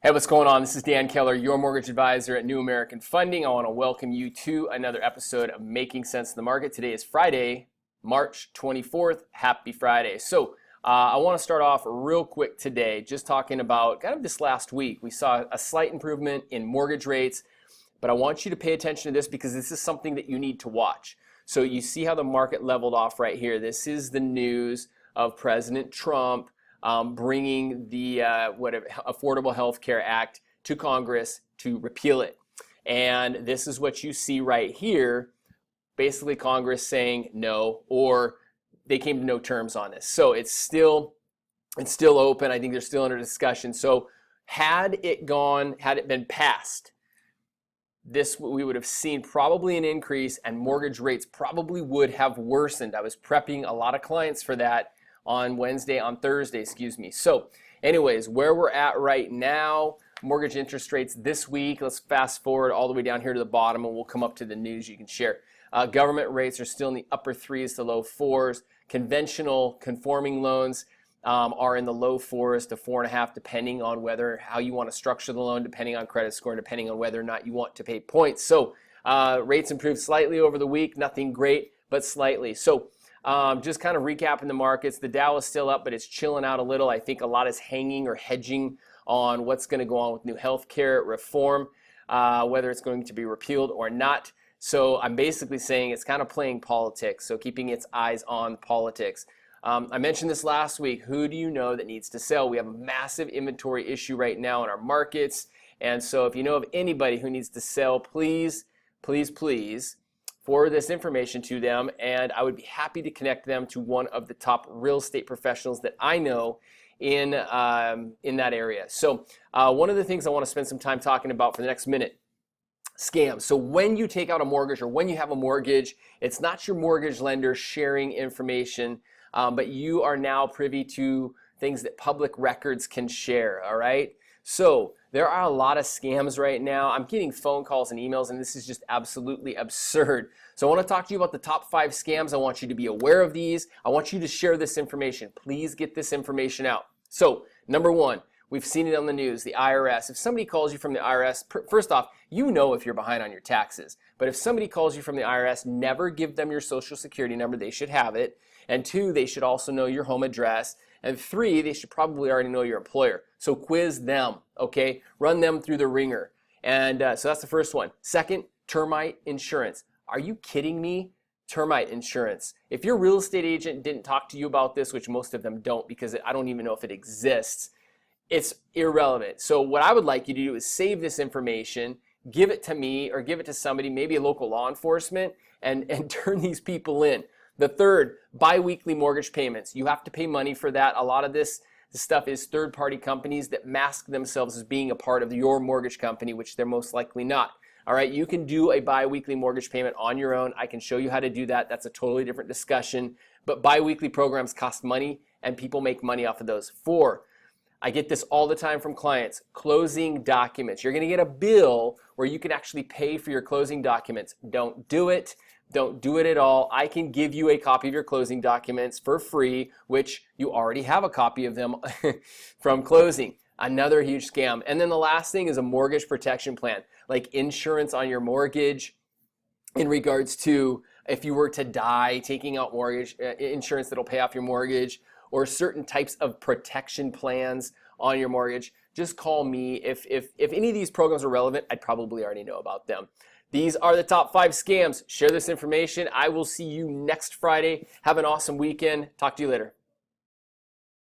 Hey, what's going on? This is Dan Keller, your mortgage advisor at New American Funding. I want to welcome you to another episode of Making Sense in the Market. Today is Friday, March 24th. Happy Friday. So I want to start off real quick today just talking about kind of this last week. We saw a slight improvement in mortgage rates, but I want you to pay attention to this because this is something that you need to watch. So you see how the market leveled off right here. This is the news of President Trump bringing the Affordable Health Care Act to Congress to repeal it. And this is what you see right here, basically Congress saying no, or they came to no terms on this. So it's still open. I think they're still under discussion. So had it been passed, we would have seen probably an increase and mortgage rates probably would have worsened. I was prepping a lot of clients for that on Thursday. So anyways, where we're at right now, mortgage interest rates this week, let's fast forward all the way down here to the bottom and we'll come up to the news you can share. Government rates are still in the upper 3s to low 4s. Conventional conforming loans are in the low 4s to 4.5, depending on how you want to structure the loan, depending on credit score, and depending on whether or not you want to pay points. So rates improved slightly over the week, nothing great, but slightly. So just kind of recapping the markets, the Dow is still up, but it's chilling out a little. I think a lot is hanging or hedging on what's going to go on with new healthcare reform, whether it's going to be repealed or not. So I'm basically saying it's kind of playing politics, so keeping its eyes on politics. I mentioned this last week. Who do you know that needs to sell? We have a massive inventory issue right now in our markets. And so if you know of anybody who needs to sell, please, please, please forward this information to them, and I would be happy to connect them to one of the top real estate professionals that I know in that area. So one of the things I want to spend some time talking about for the next minute, scams. So when you take out a mortgage or when you have a mortgage, it's not your mortgage lender sharing information, but you are now privy to things that public records can share, all right? So there are a lot of scams right now. I'm getting phone calls and emails, and this is just absolutely absurd. So I want to talk to you about the top 5 scams. I want you to be aware of these. I want you to share this information. Please get this information out. So number 1, we've seen it on the news, the IRS. If somebody calls you from the IRS, first off, you know if you're behind on your taxes. But if somebody calls you from the IRS, never give them your social security number. They should have it. And 2, they should also know your home address. And 3, they should probably already know your employer. So quiz them, okay? Run them through the ringer. And so that's the first one. Second, termite insurance. Are you kidding me? Termite insurance. If your real estate agent didn't talk to you about this, which most of them don't because I don't even know if it exists, it's irrelevant. So what I would like you to do is save this information, give it to me or give it to somebody, maybe a local law enforcement, and turn these people in. The third, bi-weekly mortgage payments. You have to pay money for that. A lot of this stuff is third-party companies that mask themselves as being a part of your mortgage company, which they're most likely not. All right, you can do a bi-weekly mortgage payment on your own. I can show you how to do that. That's a totally different discussion. But bi-weekly programs cost money, and people make money off of those. 4, I get this all the time from clients, closing documents. You're going to get a bill where you can actually pay for your closing documents. Don't do it. Don't do it at all. I can give you a copy of your closing documents for free, which you already have a copy of them from closing. Another huge scam. And then the last thing is a mortgage protection plan, like insurance on your mortgage in regards to if you were to die, taking out mortgage insurance that'll pay off your mortgage, or certain types of protection plans on your mortgage. Just call me. If any of these programs are relevant, I'd probably already know about them. These are the top 5 scams. Share this information. I will see you next Friday. Have an awesome weekend. Talk to you later.